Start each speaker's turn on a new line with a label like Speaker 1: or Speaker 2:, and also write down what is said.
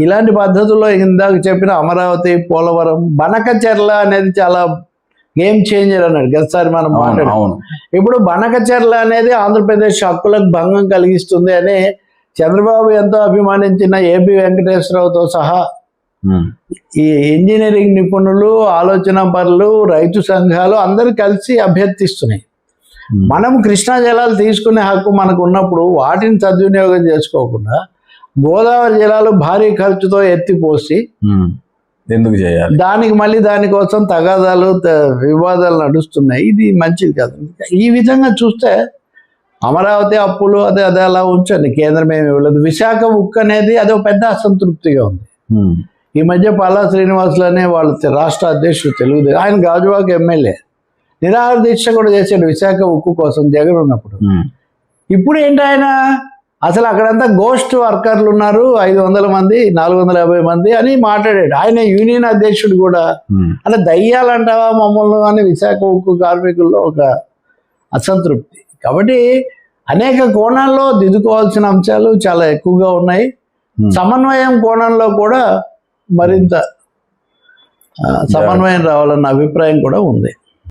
Speaker 1: ఇలాంటి పద్ధతుల్లో ఇందాక చెప్పిన అమరావతి, పోలవరం, బనకచెర్ల అనేది చాలా గేమ్ చేంజర్ అన్నాడు గతసారి మనం మాట్లాడాం. ఇప్పుడు బనకచెర్ల అనేది ఆంధ్రప్రదేశ్ హక్కులకు భంగం కలిగిస్తుంది అని చంద్రబాబు ఎంతో అభిమానించిన ఏపీ వెంకటేశ్వరరావుతో సహా ఈ ఇంజనీరింగ్ నిపుణులు, ఆలోచన పరులు, రైతు సంఘాలు అందరూ కలిసి అభ్యర్థిస్తున్నాయి. మనం కృష్ణా జలాలు తీసుకునే హక్కు మనకు ఉన్నప్పుడు వాటిని సద్వినియోగం చేసుకోకుండా గోదావరి జలాలు భారీ ఖర్చుతో ఎత్తిపోసి
Speaker 2: ఎందుకు చేయాలి,
Speaker 1: దానికి మళ్ళీ దానికోసం తగాదాలు, వివాదాలు నడుస్తున్నాయి. ఇది మంచిది కాదు. ఈ విధంగా చూస్తే అమరావతి అప్పులు అదే అలా ఉంచండి, కేంద్రం ఏమి ఇవ్వలేదు. విశాఖ ఉక్కు అనేది అది ఒక పెద్ద అసంతృప్తిగా ఉంది. ఈ మధ్య పల్లా శ్రీనివాసులు అనే వాళ్ళ రాష్ట్ర అధ్యక్షుడు తెలుగుదేశం, ఆయన గాజువాక ఎమ్మెల్యే నిరాహార దీక్ష కూడా చేశాడు విశాఖ ఉక్కు కోసం జగన్ ఉన్నప్పుడు. ఇప్పుడు ఏంటి ఆయన అసలు అక్కడంతా గోస్ట్ వర్కర్లు ఉన్నారు, 500 మంది 450 మంది అని మాట్లాడాడు. ఆయన యూనియన్ అధ్యక్షుడు కూడా. అంటే దయ్యాలంటావా మమ్మల్ని అని విశాఖ ఉక్కు కార్మికుల్లో ఒక అసంతృప్తి. కాబట్టి అనేక కోణాల్లో దిద్దుకోవాల్సిన అంశాలు చాలా ఎక్కువగా ఉన్నాయి. సమన్వయం కోణంలో కూడా మరింత సమన్వయం రావాలన్న అభిప్రాయం కూడా ఉంది.